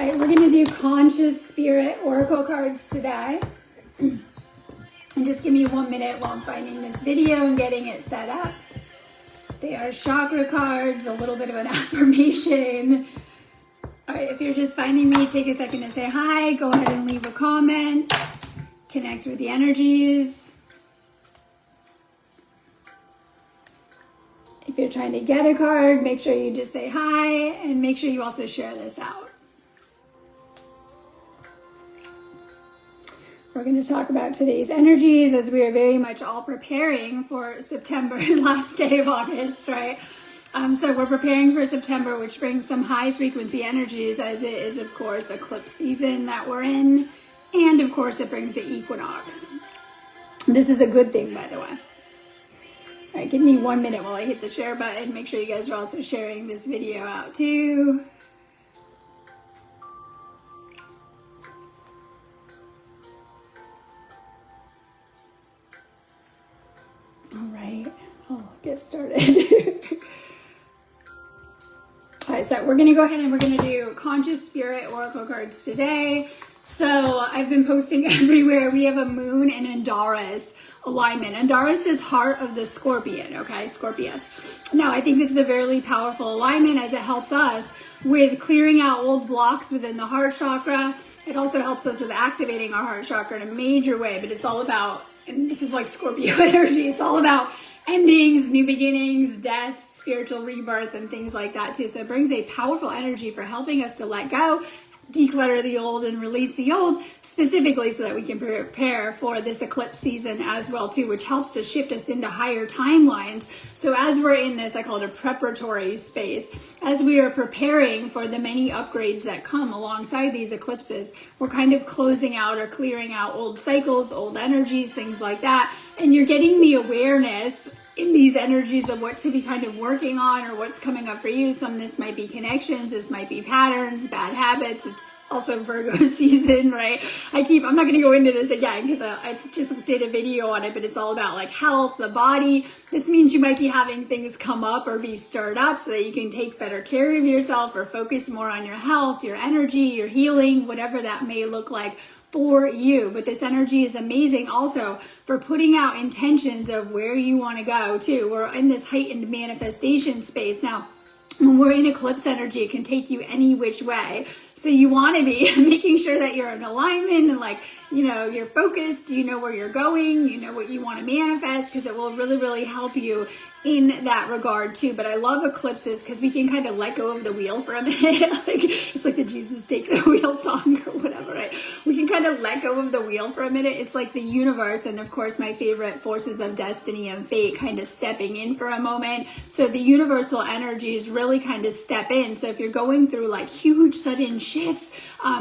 All right, we're going to do Conscious Spirit Oracle cards today. And just give me 1 minute while I'm finding this video and getting it set up. They are chakra cards, a little bit of an affirmation. All right, if you're just finding me, take a second to say hi. Go ahead and leave a comment. Connect with the energies. If you're trying to get a card, make sure you just say hi and make sure you also share this out. We're going to talk about today's energies as we are very much all preparing for September, last day of August, right? So we're preparing for September, which brings some high frequency energies, as it is, of course, eclipse season that we're in. And of course, it brings the equinox. This is a good thing, by the way. All right, give me 1 minute while I hit the share button. Make sure you guys are also sharing this video out too. All right, I'll get started. All right, so we're going to go ahead and we're going to do Conscious Spirit Oracle cards today. So I've been posting everywhere. We have a moon and Andaras alignment. Andaras is heart of the Scorpion, okay? Scorpius. Now, I think this is a very powerful alignment as it helps us with clearing out old blocks within the heart chakra. It also helps us with activating our heart chakra in a major way, but it's all about, and this is like Scorpio energy, it's all about endings, new beginnings, death, spiritual rebirth, and things like that too. So it brings a powerful energy for helping us to let go, declutter the old, and release the old, specifically so that we can prepare for this eclipse season as well too, which helps to shift us into higher timelines. So as we're in this, I call it a preparatory space, as we are preparing for the many upgrades that come alongside these eclipses, we're kind of closing out or clearing out old cycles, old energies, things like that. And you're getting the awareness in these energies of what to be kind of working on or what's coming up for you. Some of this might be connections, this might be patterns, bad habits. It's also Virgo season, right? I'm not going to go into this again because I just did a video on it, but it's all about like health, the body. This means you might be having things come up or be stirred up so that you can take better care of yourself or focus more on your health, your energy, your healing, whatever that may look like for you. But this energy is amazing also for putting out intentions of where you want to go too. We're in this heightened manifestation space. Now, when we're in eclipse energy, it can take you any which way. So you want to be making sure that you're in alignment and you're focused, you know where you're going, you know what you want to manifest, because it will really, really help you in that regard too. But I love eclipses because we can kind of let go of the wheel for a minute. It's like the Jesus Take the Wheel song or whatever, right? We can kind of let go of the wheel for a minute. It's like the universe and of course my favorite forces of destiny and fate kind of stepping in for a moment. So the universal energies really kind of step in. So if you're going through like huge sudden shifts,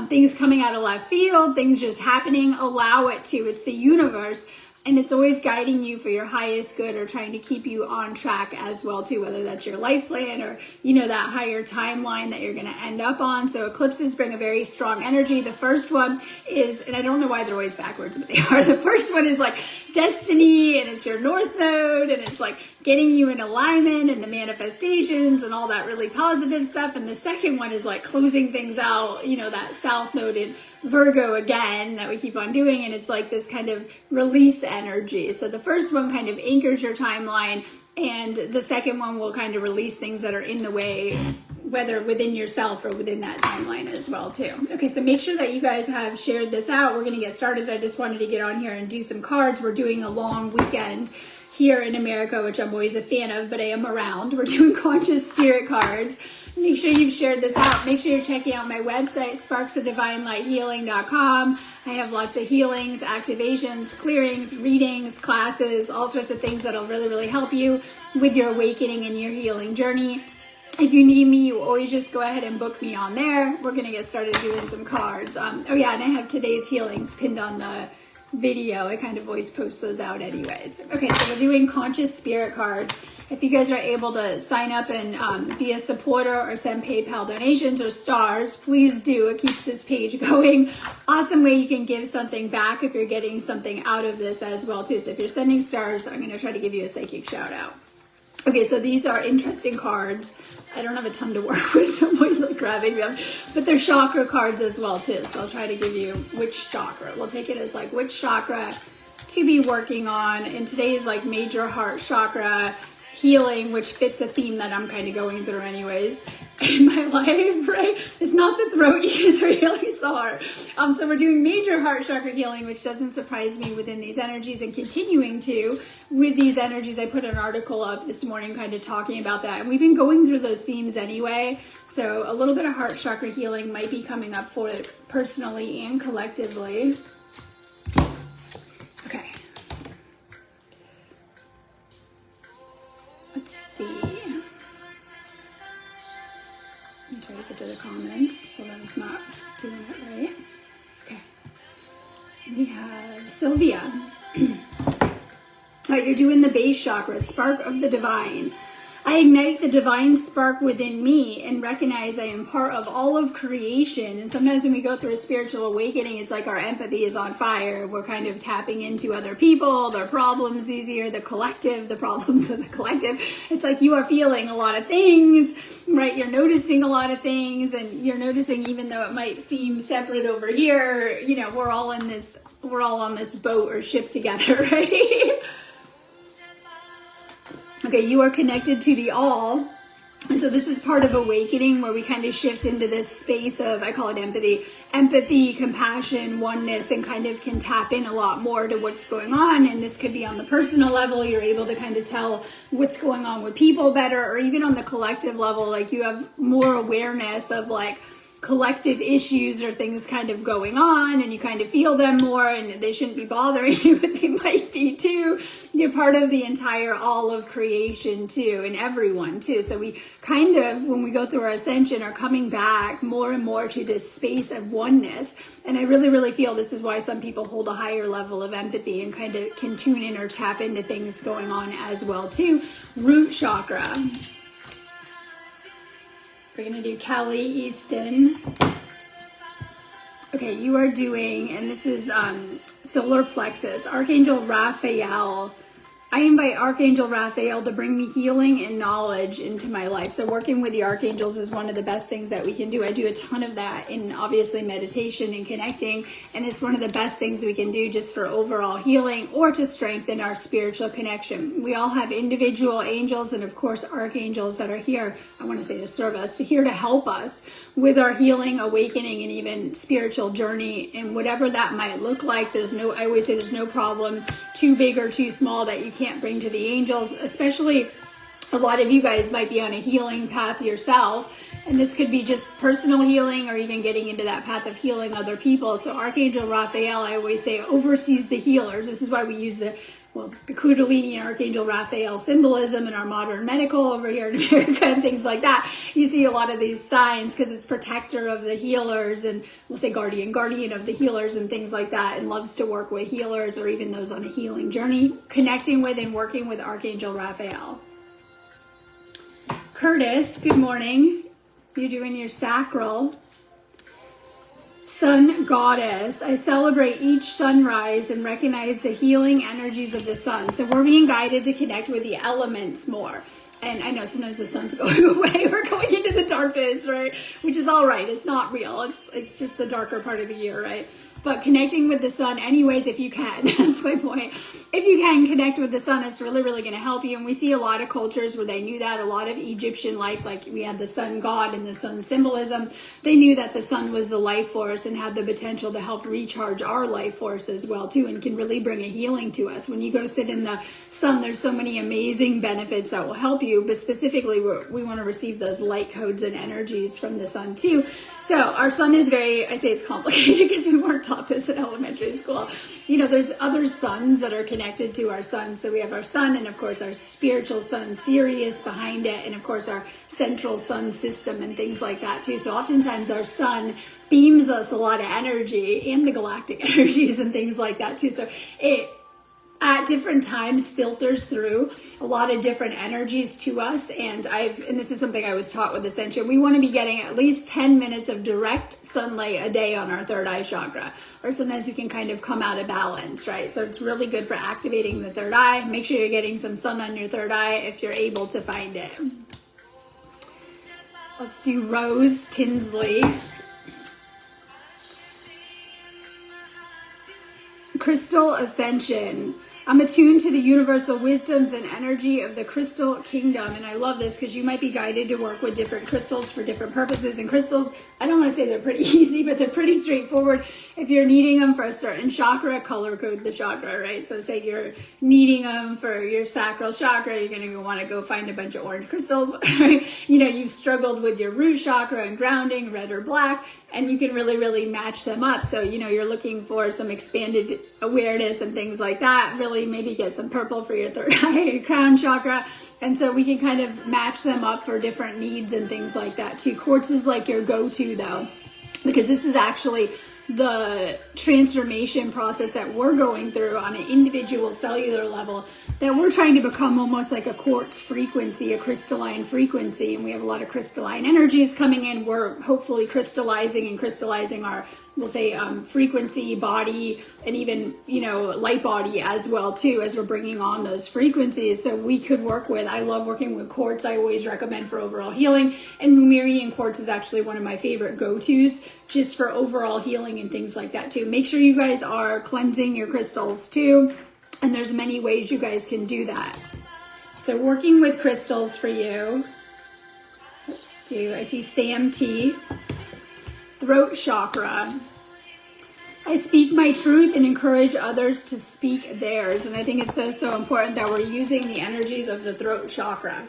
things coming out of left field, things just happening, allow it to. It's the universe. And it's always guiding you for your highest good or trying to keep you on track as well too, whether that's your life plan or, that higher timeline that you're going to end up on. So eclipses bring a very strong energy. The first one is, and I don't know why they're always backwards, but they are. The first one is like destiny, and it's your north node, and it's like getting you in alignment and the manifestations and all that really positive stuff. And the second one is like closing things out, that south node in Virgo again that we keep on doing. And it's like this kind of release energy. So the first one kind of anchors your timeline, and the second one will kind of release things that are in the way, whether within yourself or within that timeline as well too. Okay, so make sure that you guys have shared this out. We're going to get started. I just wanted to get on here and do some cards. We're doing a long weekend here in America, which I'm always a fan of, but I am around. We're doing Conscious Spirit cards. Make sure you've shared this out. Make sure you're checking out my website, sparksofdivinelighealing.com. I have lots of healings, activations, clearings, readings, classes, all sorts of things that'll really, really help you with your awakening and your healing journey. If you need me, you always just go ahead and book me on there. We're going to get started doing some cards. And I have today's healings pinned on the video. I kind of always post those out anyways. Okay, so we're doing Conscious Spirit cards. If you guys are able to sign up and be a supporter or send PayPal donations or stars, please do. It keeps this page going. Awesome way you can give something back if you're getting something out of this as well too. So if you're sending stars, I'm going to try to give you a psychic shout out. Okay, so these are interesting cards. I don't have a ton to work with, so I'm always like grabbing them. But they're chakra cards as well too. So I'll try to give you which chakra. We'll take it as like which chakra to be working on. And today's like major heart chakra healing, which fits a theme that I'm kind of going through anyways in my life, right? It's not the throat, you guys are healing, it's the heart. So we're doing major heart chakra healing, which doesn't surprise me within these energies, and continuing to with these energies. I put an article up this morning kind of talking about that, and we've been going through those themes anyway. So a little bit of heart chakra healing might be coming up for it personally and collectively. Okay. Let's see. Let me try to get to the comments. Hold on, it's not doing it right. Okay. We have Sylvia. You're doing the base chakra, spark of the divine. I ignite the divine spark within me and recognize I am part of all of creation. And sometimes when we go through a spiritual awakening, it's like our empathy is on fire. We're kind of tapping into other people, their problems easier, the collective, the problems of the collective. It's like you are feeling a lot of things, right? You're noticing a lot of things, and you're noticing, even though it might seem separate over here, you know, we're all on this boat or ship together, right? Okay, you are connected to the all. And so this is part of awakening, where we kind of shift into this space of, I call it empathy, compassion, oneness, and kind of can tap in a lot more to what's going on. And this could be on the personal level. You're able to kind of tell what's going on with people better, or even on the collective level, like you have more awareness of like collective issues or things kind of going on, and you kind of feel them more, and they shouldn't be bothering you, but they might be too. You're part of the entire all of creation too, and everyone too. So we kind of, when we go through our ascension, are coming back more and more to this space of oneness. And I really, really feel this is why some people hold a higher level of empathy and kind of can tune in or tap into things going on as well too. Root chakra. We're going to do Kelly Easton. Okay, you are doing, and this is solar plexus, Archangel Raphael. I invite Archangel Raphael to bring me healing and knowledge into my life. So working with the archangels is one of the best things that we can do. I do a ton of that in obviously meditation and connecting, and it's one of the best things we can do just for overall healing or to strengthen our spiritual connection. We all have individual angels and of course archangels that are here, I want to say to serve us, here to help us with our healing, awakening, and even spiritual journey, and whatever that might look like. I always say there's no problem too big or too small that you can't bring to the angels. Especially a lot of you guys might be on a healing path yourself, and this could be just personal healing or even getting into that path of healing other people. So Archangel Raphael, I always say, oversees the healers. This is why we use the Kundalini and Archangel Raphael symbolism in our modern medical over here in America and things like that. You see a lot of these signs because it's protector of the healers, and we'll say guardian of the healers and things like that, and loves to work with healers or even those on a healing journey, connecting with and working with Archangel Raphael. Curtis, good morning. You're doing your sacral. Sun goddess, I celebrate each sunrise and recognize the healing energies of the sun. So we're being guided to connect with the elements more. And I know sometimes the sun's going away. We're going into the darkness, right? Which is all right. It's not real. It's just the darker part of the year, right? But connecting with the sun anyways, if you can, that's my point. If you can connect with the sun, it's really, really going to help you. And we see a lot of cultures where they knew that. A lot of Egyptian life, like we had the sun god and the sun symbolism. They knew that the sun was the life force and had the potential to help recharge our life force as well too, and can really bring a healing to us. When you go sit in the sun, there's so many amazing benefits that will help you. But specifically, we want to receive those light codes and energies from the sun too. So our sun is very, I say it's complicated because we weren't taught this in elementary school. You know, there's other suns that are connected to our sun. So we have our sun, and of course our spiritual sun, Sirius, behind it, and of course our central sun system and things like that too. So oftentimes our sun beams us a lot of energy, and the galactic energies and things like that too. So at different times filters through a lot of different energies to us. And this is something I was taught with Ascension, we want to be getting at least 10 minutes of direct sunlight a day on our third eye chakra, or sometimes we can kind of come out of balance, right? So it's really good for activating the third eye. Make sure you're getting some sun on your third eye if you're able to find it. Let's do Rose Tinsley. Crystal Ascension. I'm attuned to the universal wisdoms and energy of the crystal kingdom. And I love this because you might be guided to work with different crystals for different purposes. And crystals, I don't want to say they're pretty easy, but they're pretty straightforward. If you're needing them for a certain chakra, color code the chakra, right? So say you're needing them for your sacral chakra, you're going to want to go find a bunch of orange crystals. You've struggled with your root chakra and grounding, red or black, and you can really, really match them up. So, you're looking for some expanded awareness and things like that. Really maybe get some purple for your third eye crown chakra. And so we can kind of match them up for different needs and things like that too. Quartz is like your go-to though, because this is actually the transformation process that we're going through on an individual cellular level, that we're trying to become almost like a quartz frequency, a crystalline frequency. And we have a lot of crystalline energies coming in. We're hopefully crystallizing our, we'll say, frequency, body, and even, light body as well too, as we're bringing on those frequencies. So we could work with, I love working with quartz. I always recommend for overall healing, and Lemurian quartz is actually one of my favorite go-tos just for overall healing and things like that too. Make sure you guys are cleansing your crystals too. And there's many ways you guys can do that. So working with crystals for you. I see Sam T. Throat chakra. I speak my truth and encourage others to speak theirs. And I think it's so important that we're using the energies of the throat chakra.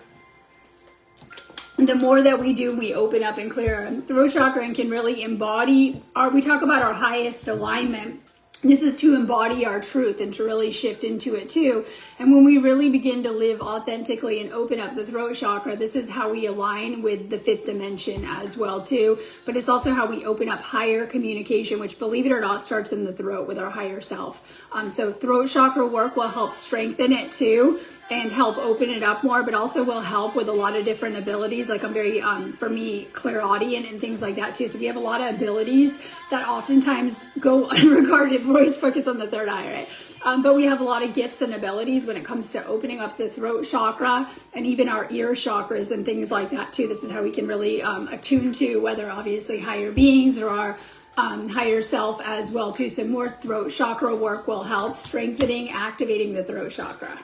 And the more that we do, we open up and clear. And throat chakra and can really embody we talk about our highest alignment. This is to embody our truth and to really shift into it too. And when we really begin to live authentically and open up the throat chakra, this is how we align with the fifth dimension as well too. But it's also how we open up higher communication, which, believe it or not, starts in the throat with our higher self. So throat chakra work will help strengthen it too and help open it up more, but also will help with a lot of different abilities. Like I'm very, for me, clairaudient and things like that too. So we have a lot of abilities that oftentimes go unregarded. Always focus on the third eye, right? But we have a lot of gifts and abilities when it comes to opening up the throat chakra and even our ear chakras and things like that too. This is how we can really attune to whether obviously higher beings or our higher self as well too. So more throat chakra work will help strengthening, activating the throat chakra.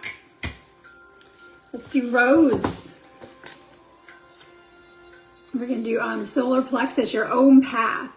Let's do Rose. We're going to do solar plexus, your own path.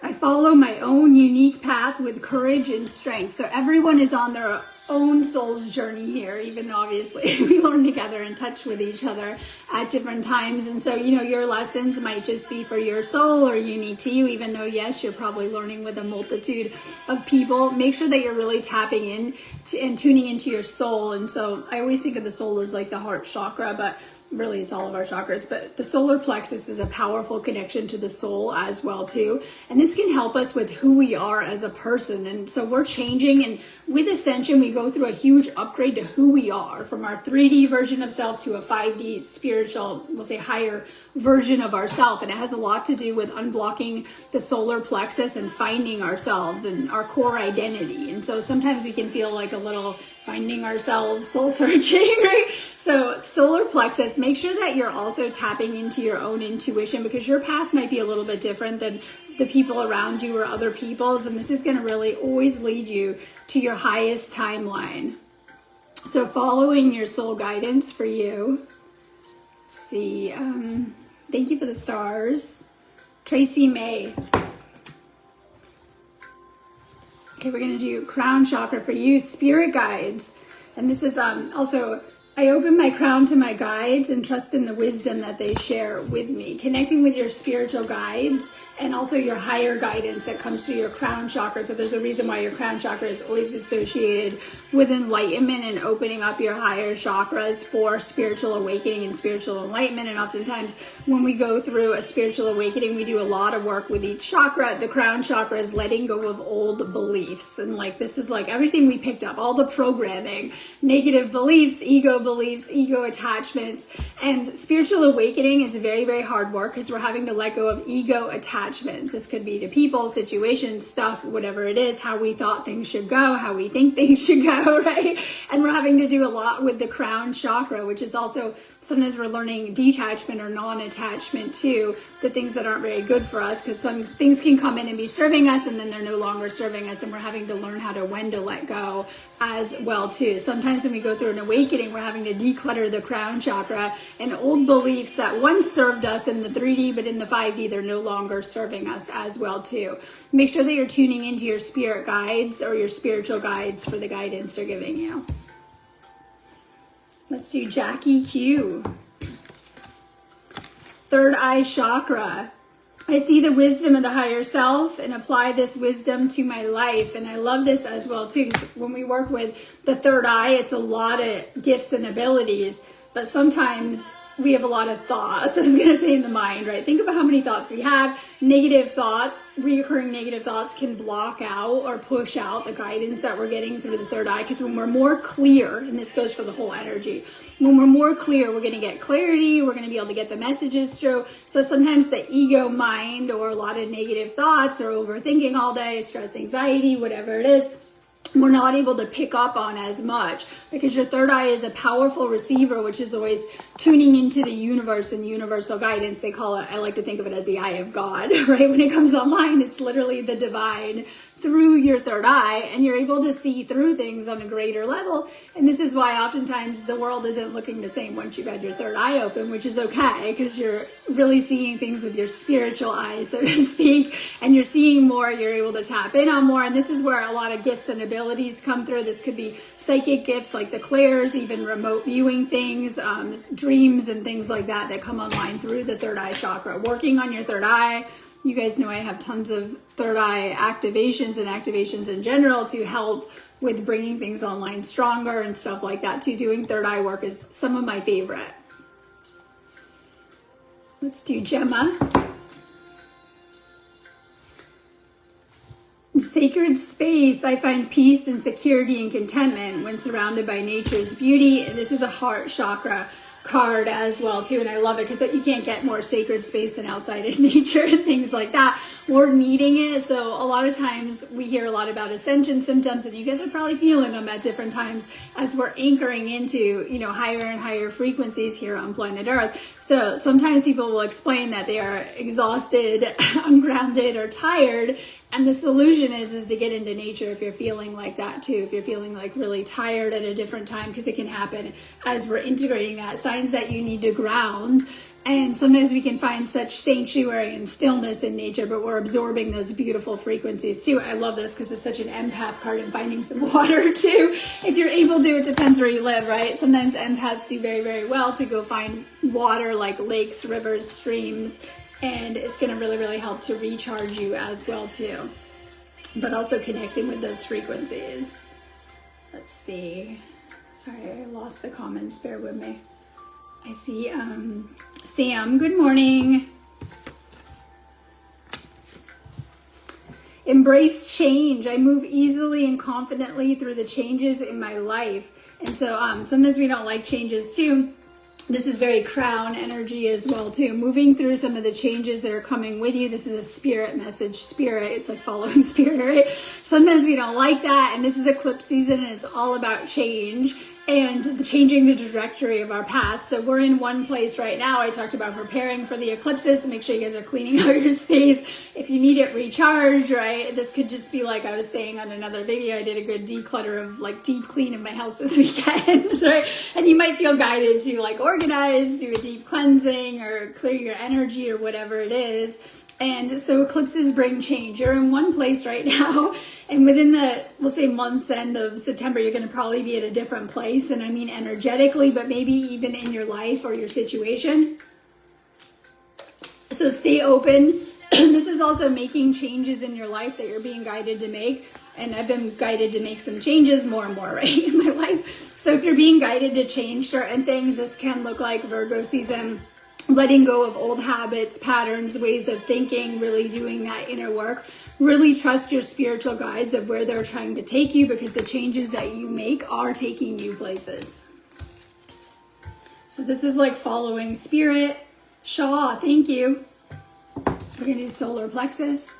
I follow my own unique path with courage and strength. So everyone is on their own soul's journey here, even though obviously we learn together and touch with each other at different times. And so, your lessons might just be for your soul or unique to you, even though, yes, you're probably learning with a multitude of people. Make sure that you're really tapping in and tuning into your soul. And so I always think of the soul as like the heart chakra, but really it's all of our chakras. But the solar plexus is a powerful connection to the soul as well too, and this can help us with who we are as a person. And so we're changing, and with Ascension we go through a huge upgrade to who we are, from our 3D version of self to a 5D spiritual, we'll say higher version of ourself. And it has a lot to do with unblocking the solar plexus and finding ourselves and our core identity. And so sometimes we can feel like a little finding ourselves, soul searching, right? So solar plexus, make sure that you're also tapping into your own intuition, because your path might be a little bit different than the people around you or other people's. And this is going to really always lead you to your highest timeline. So following your soul guidance for you. Let's see. Thank you for the stars. Tracy May. Okay, we're going to do crown chakra for you, spirit guides. And this is also I open my crown to my guides and trust in the wisdom that they share with me. Connecting with your spiritual guides and also your higher guidance that comes through your crown chakra. So there's a reason why your crown chakra is always associated with enlightenment and opening up your higher chakras for spiritual awakening and spiritual enlightenment. And oftentimes when we go through a spiritual awakening, we do a lot of work with each chakra. The crown chakra is letting go of old beliefs. And like, this is like everything we picked up, all the programming, negative beliefs, ego attachments. And spiritual awakening is very, very hard work because we're having to let go of ego attachments. This could be to people, situations, stuff, whatever it is, how we thought things should go, how we think things should go, right? And we're having to do a lot with the crown chakra, which is also sometimes we're learning detachment or non-attachment to the things that aren't very good for us, because some things can come in and be serving us and then they're no longer serving us, and we're having to learn when to let go as well too. Sometimes when we go through an awakening, we're having to declutter the crown chakra and old beliefs that once served us in the 3D, but in the 5D, they're no longer serving us as well too. Make sure that you're tuning into your spirit guides or your spiritual guides for the guidance they're giving you. Let's do Jackie Q. Third eye chakra. I see the wisdom of the higher self and apply this wisdom to my life. And I love this as well too. When we work with the third eye, it's a lot of gifts and abilities, but sometimes we have a lot of thoughts. I was going to say in the mind, right? Think about how many thoughts we have. Negative thoughts, reoccurring negative thoughts can block out or push out the guidance that we're getting through the third eye. Because when we're more clear, and this goes for the whole energy, when we're more clear, we're going to get clarity. We're going to be able to get the messages through. So sometimes the ego mind or a lot of negative thoughts or overthinking all day, stress, anxiety, whatever it is, we're not able to pick up on as much, because your third eye is a powerful receiver, which is always tuning into the universe and universal guidance. They call it, I like to think of it as the eye of God, right? When it comes online, it's literally the divine through your third eye, and you're able to see through things on a greater level. And this is why oftentimes the world isn't looking the same once you've had your third eye open, which is okay, because you're really seeing things with your spiritual eyes, so to speak, and you're seeing more, you're able to tap in on more. And this is where a lot of gifts and abilities come through. This could be psychic gifts like the clairs, even remote viewing things, dreams and things like that that come online through the third eye chakra. Working on your third eye. You guys know I have tons of third eye activations and activations in general to help with bringing things online stronger and stuff like that too. Doing third eye work is some of my favorite. Let's do Gemma. Sacred space. I find peace and security and contentment when surrounded by nature's beauty. This is a heart chakra card as well too, and I love it because you can't get more sacred space than outside in nature and things like that. We're needing it. So a lot of times we hear a lot about ascension symptoms, and you guys are probably feeling them at different times as we're anchoring into, you know, higher and higher frequencies here on planet Earth. So sometimes people will explain that they are exhausted, ungrounded, or tired. And the solution is to get into nature if you're feeling like that too. If you're feeling like really tired at a different time, because it can happen as we're integrating that. Signs that you need to ground. And sometimes we can find such sanctuary and stillness in nature, but we're absorbing those beautiful frequencies too. I love this because it's such an empath card, and finding some water too. If you're able to, it depends where you live, right? Sometimes empaths do very, very well to go find water like lakes, rivers, streams, and it's going to really, really help to recharge you as well too. But also connecting with those frequencies. Let's see. Sorry, I lost the comments. Bear with me. I see Sam. Good morning. Embrace change. I move easily and confidently through the changes in my life. And so sometimes we don't like changes too. This is very crown energy as well too. Moving through some of the changes that are coming with you. This is a spirit message. Spirit, it's like following spirit, right? Sometimes we don't like that. And this is eclipse season, and it's all about change and changing the trajectory of our path. So we're in one place right now. I talked about preparing for the eclipses. Make sure you guys are cleaning out your space. If you need it recharged, right? This could just be like I was saying on another video. I did a good declutter of like deep clean of my house this weekend, right? And you might feel guided to like organize, do a deep cleansing, or clear your energy or whatever it is. And so eclipses bring change. You're in one place right now, and within the, we'll say, month's end of September, you're going to probably be at a different place. And I mean energetically, but maybe even in your life or your situation. So stay open. This is also making changes in your life that you're being guided to make. And I've been guided to make some changes more and more, right, in my life. So if you're being guided to change certain things, this can look like Virgo season. Letting go of old habits, patterns, ways of thinking, really doing that inner work. Really trust your spiritual guides of where they're trying to take you, because the changes that you make are taking you places. So this is like following spirit. Shaw, thank you. We're going to do solar plexus.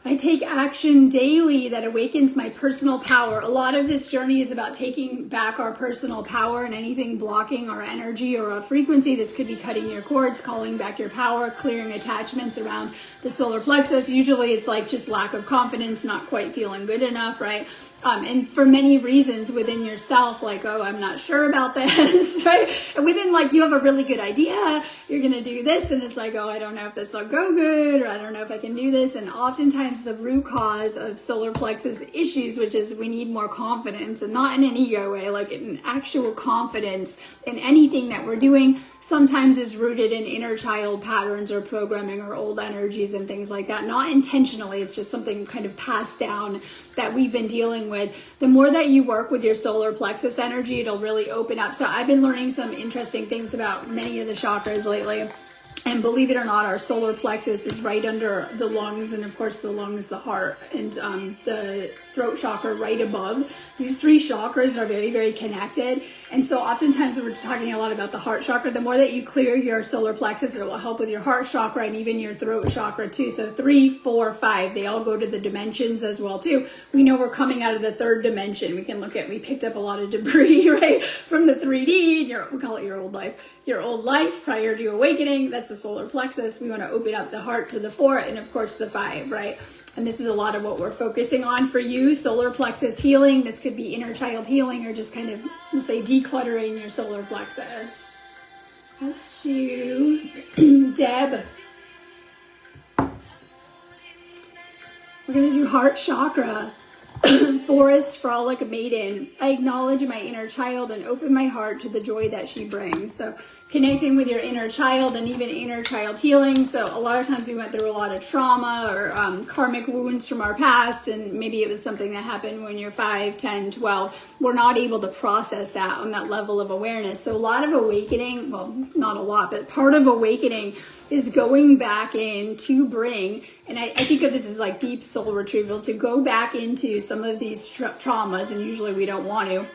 I take action daily that awakens my personal power. A lot of this journey is about taking back our personal power, and anything blocking our energy or our frequency. This could be cutting your cords, calling back your power, clearing attachments around the solar plexus. Usually it's like just lack of confidence, not quite feeling good enough, right? And for many reasons within yourself, like, oh, I'm not sure about this, right? And within, like, you have a really good idea, you're going to do this, and it's like, oh, I don't know if this will go good, or I don't know if I can do this. And oftentimes the root cause of solar plexus issues, which is we need more confidence, and not in an ego way, like an actual confidence in anything that we're doing, sometimes is rooted in inner child patterns or programming or old energies and things like that. Not intentionally, it's just something kind of passed down that we've been dealing with. The more that you work with your solar plexus energy, it'll really open up. So I've been learning some interesting things about many of the chakras lately. And believe it or not, our solar plexus is right under the lungs, and of course the lungs, the heart, and the throat chakra right above. These three chakras are very, very connected. And so oftentimes when we're talking a lot about the heart chakra, the more that you clear your solar plexus, it will help with your heart chakra and even your throat chakra too. So 3, 4, 5, they all go to the dimensions as well too. We know we're coming out of the third dimension. We can look at, we picked up a lot of debris, right, from the 3D, and we call it your old life. Your old life prior to awakening, that's the solar plexus. We want to open up the heart to the 4, and of course the 5, right? And this is a lot of what we're focusing on for you. Solar plexus healing. This could be inner child healing, or just kind of, we'll say, decluttering your solar plexus. Let's do Deb. We're going to do heart chakra. Forest, frolic, maiden. I acknowledge my inner child and open my heart to the joy that she brings. So connecting with your inner child and even inner child healing. So a lot of times we went through a lot of trauma or karmic wounds from our past, and maybe it was something that happened when you're 5, 10, 12. We're not able to process that on that level of awareness. So a lot of awakening, well, not a lot, but part of awakening is going back in to bring, and I think of this as like deep soul retrieval, to go back into some of these traumas, and usually we don't want to,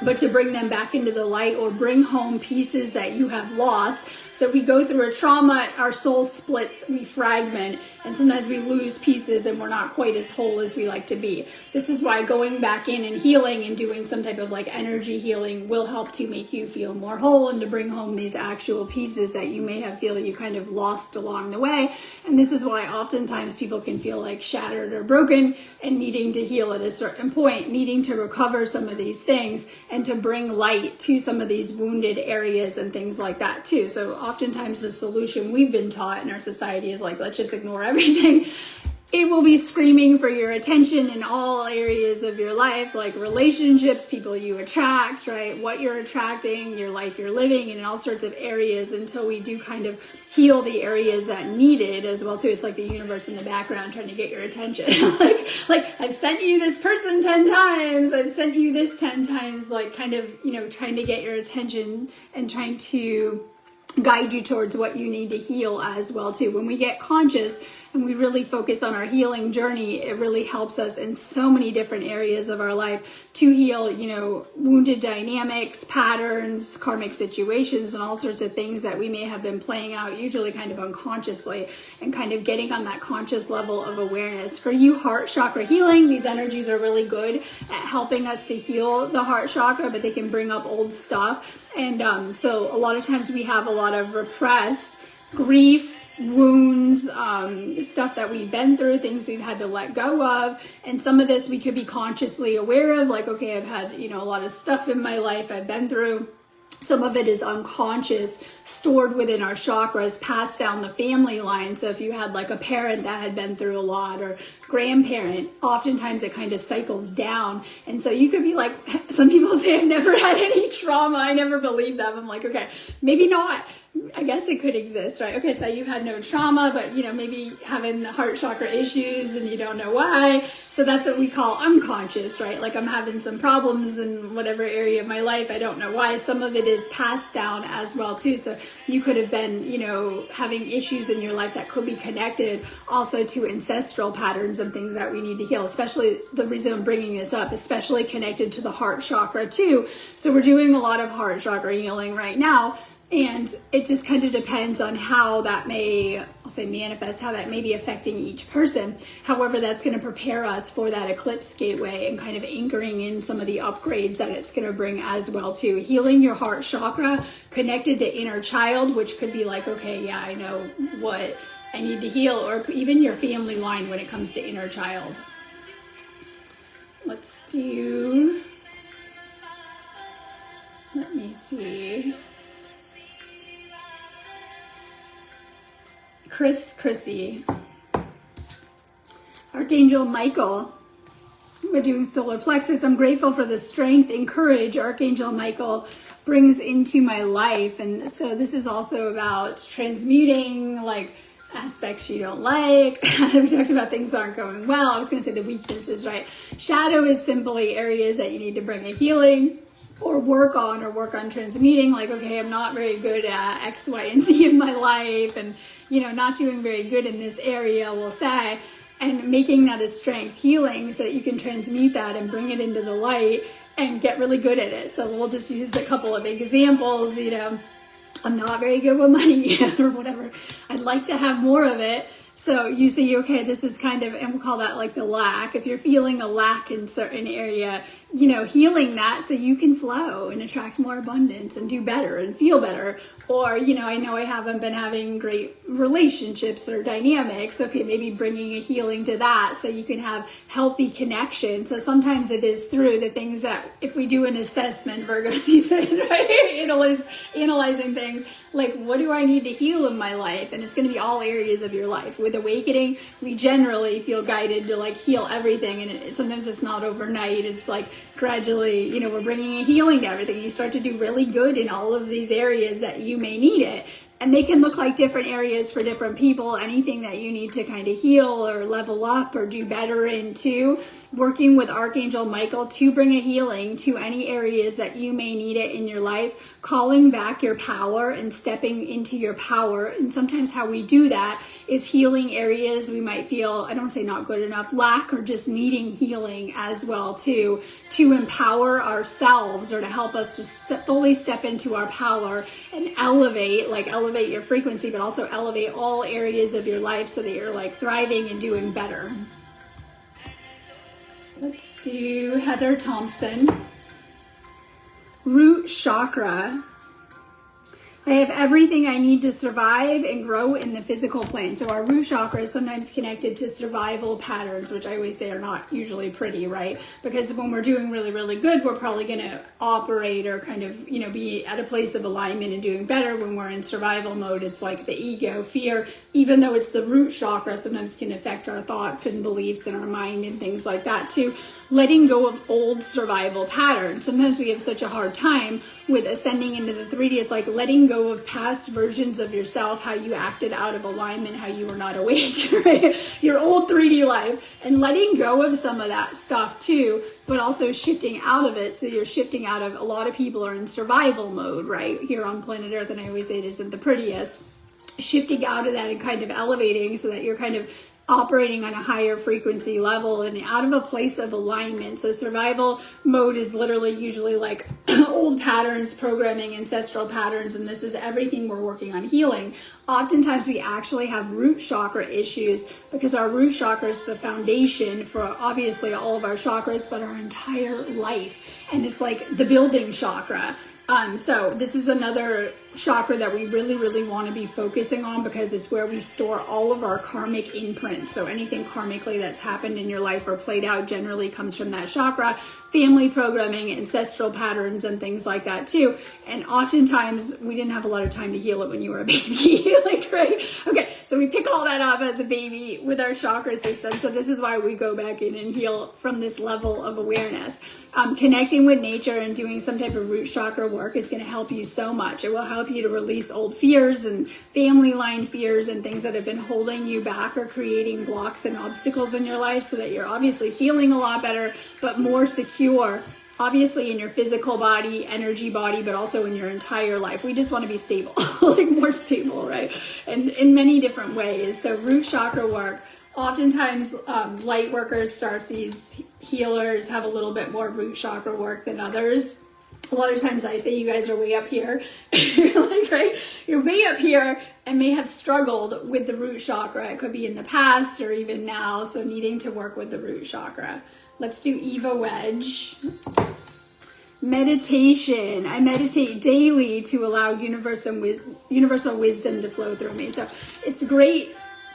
but to bring them back into the light, or bring home pieces that you have lost. So we go through a trauma, our soul splits, we fragment, and sometimes we lose pieces and we're not quite as whole as we like to be. This is why going back in and healing and doing some type of like energy healing will help to make you feel more whole, and to bring home these actual pieces that you may have feel you kind of lost along the way. And this is why oftentimes people can feel like shattered or broken and needing to heal at a certain point, needing to recover some of these things and to bring light to some of these wounded areas and things like that too. So oftentimes the solution we've been taught in our society is like, let's just ignore everything. It will be screaming for your attention in all areas of your life, like relationships, people you attract, right? What you're attracting, your life you're living, and in all sorts of areas, until we do kind of heal the areas that need it as well too. It's like the universe in the background trying to get your attention. like I've sent you this person 10 times, I've sent you this 10 times, like kind of, you know, trying to get your attention and trying to guide you towards what you need to heal as well too. When we get conscious and we really focus on our healing journey, it really helps us in so many different areas of our life to heal, you know, wounded dynamics, patterns, karmic situations, and all sorts of things that we may have been playing out, usually kind of unconsciously, and kind of getting on that conscious level of awareness. For you, heart chakra healing, these energies are really good at helping us to heal the heart chakra, but they can bring up old stuff. And so a lot of times we have a lot of repressed grief, wounds, stuff that we've been through, things we've had to let go of. And some of this we could be consciously aware of, like, okay, I've had, you know, a lot of stuff in my life I've been through. Some of it is unconscious, stored within our chakras, passed down the family line. So if you had like a parent that had been through a lot, or grandparent, oftentimes it kind of cycles down. And so you could be like, some people say, I've never had any trauma. I never believe them. I'm like, okay, maybe not. I guess it could exist, right? Okay, so you've had no trauma, but maybe having heart chakra issues and you don't know why. So that's what we call unconscious, right? Like I'm having some problems in whatever area of my life. I don't know why. Some of it is passed down as well too. So you could have been, having issues in your life that could be connected also to ancestral patterns and things that we need to heal, especially the reason I'm bringing this up, especially connected to the heart chakra too. So we're doing a lot of heart chakra healing right now. And it just kind of depends on how that may, I'll say manifest, how that may be affecting each person. However, that's going to prepare us for that eclipse gateway and kind of anchoring in some of the upgrades that it's going to bring as well too. Healing your heart chakra connected to inner child, which could be like, okay, yeah, I know what I need to heal, or even your family line when it comes to inner child. Let me see. Chrissy, Archangel Michael, we're doing solar plexus. I'm grateful for the strength and courage Archangel Michael brings into my life. And so this is also about transmuting like aspects you don't like. We talked about things aren't going well. I was going to say the weaknesses, right? Shadow is simply areas that you need to bring a healing or work on transmuting. Like, okay, I'm not very good at X, Y, and Z in my life, and not doing very good in this area, we'll say, and making that a strength, healing, so that you can transmute that and bring it into the light and get really good at it. So we'll just use a couple of examples. I'm not very good with money or whatever. I'd like to have more of it. So you see, okay, this is kind of, and we'll call that like the lack. If you're feeling a lack in certain area, healing that so you can flow and attract more abundance and do better and feel better. Or, I know I haven't been having great relationships or dynamics. Okay, maybe bringing a healing to that so you can have healthy connection. So sometimes it is through the things that, if we do an assessment, Virgo season, right? Analyzing things like, what do I need to heal in my life? And it's going to be all areas of your life. With awakening, we generally feel guided to like heal everything. And sometimes it's not overnight. It's like gradually, we're bringing a healing to everything. You start to do really good in all of these areas that you may need it. And they can look like different areas for different people. Anything that you need to kind of heal or level up or do better into, working with Archangel Michael to bring a healing to any areas that you may need it in your life, calling back your power and stepping into your power. And sometimes how we do that is healing areas we might feel, I don't want to say not good enough, lack, or just needing healing as well too, to empower ourselves or to help us to fully step into our power and elevate your frequency, but also elevate all areas of your life so that you're like thriving and doing better. Let's do Heather Thompson. Root chakra. I have everything I need to survive and grow in the physical plane. So our root chakra is sometimes connected to survival patterns, which I always say are not usually pretty, right? Because when we're doing really, really good, we're probably going to operate or kind of, be at a place of alignment and doing better. When we're in survival mode, it's like the ego, fear, even though it's the root chakra, sometimes can affect our thoughts and beliefs in our mind and things like that too. Letting go of old survival patterns. Sometimes we have such a hard time with ascending into the 3D. It's like letting go of past versions of yourself, how you acted out of alignment, how you were not awake, right? Your old 3D life, and letting go of some of that stuff too, but also shifting out of it. So you're shifting out of, a lot of people are in survival mode, right? Here on planet Earth, and I always say it isn't the prettiest. Shifting out of that and kind of elevating so that you're kind of operating on a higher frequency level and out of a place of alignment. So survival mode is literally usually like old patterns, programming, ancestral patterns, and this is everything we're working on healing. Oftentimes we actually have root chakra issues because our root chakra is the foundation for obviously all of our chakras, but our entire life. And it's like the building chakra. So this is another chakra that we really want to be focusing on, because it's where we store all of our karmic imprints. So anything karmically that's happened in your life or played out generally comes from that chakra. Family programming, ancestral patterns, and things like that too. And oftentimes we didn't have a lot of time to heal it when you were a baby. Like, right? Okay, so we pick all that up as a baby with our chakra system. So this is why we go back in and heal from this level of awareness. Connecting with nature and doing some type of root chakra work is going to help you so much. It will help you to release old fears and family line fears and things that have been holding you back or creating blocks and obstacles in your life, so that you're obviously feeling a lot better, but more secure, obviously in your physical body, energy body, but also in your entire life. We just want to be stable, like more stable, right? And in many different ways. So root chakra work, oftentimes light workers, starseeds, healers have a little bit more root chakra work than others. A lot of times I say you guys are way up here. You're like, right? You're way up here and may have struggled with the root chakra. It could be in the past or even now. So needing to work with the root chakra. Let's do Eva Wedge. Meditation. I meditate daily to allow universal wisdom to flow through me. So it's great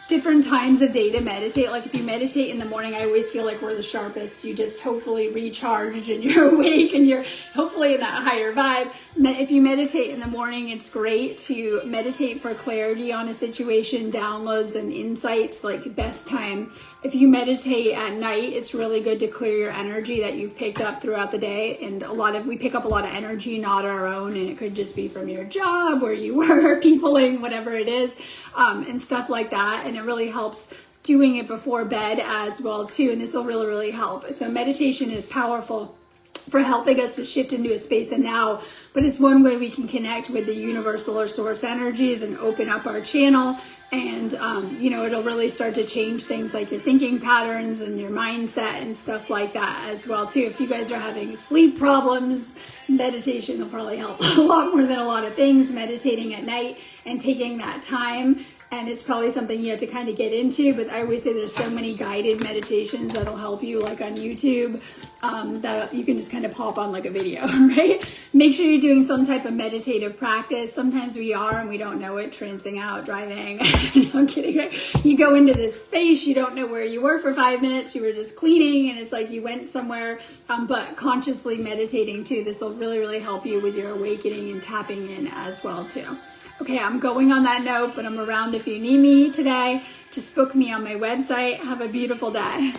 different times of day to meditate. Like if you meditate in the morning, I always feel like we're the sharpest. You just hopefully recharged and you're awake and you're hopefully in that higher vibe. If you meditate in the morning, it's great to meditate for clarity on a situation, downloads and insights, like best time. If you meditate at night, it's really good to clear your energy that you've picked up throughout the day. And we pick up a lot of energy, not our own, and it could just be from your job, where you were, peopling, whatever it is, and stuff like that. And it really helps doing it before bed as well too. And this will really help. So meditation is powerful for helping us to shift into a space of now, but it's one way we can connect with the universal or source energies and open up our channel. And, it'll really start to change things like your thinking patterns and your mindset and stuff like that as well too. If you guys are having sleep problems, meditation will probably help a lot more than a lot of things. Meditating at night and taking that time. And it's probably something you have to kind of get into, but I always say there's so many guided meditations that'll help you, like on YouTube, that you can just kind of pop on like a video, right? Make sure you're doing some type of meditative practice. Sometimes we are and we don't know it, trancing out, driving. No, I'm kidding, right? You go into this space, you don't know where you were for 5 minutes, you were just cleaning, and it's like you went somewhere, but consciously meditating too. This will really help you with your awakening and tapping in as well too. Okay, I'm going on that note, but I'm around if you need me today. Just book me on my website. Have a beautiful day.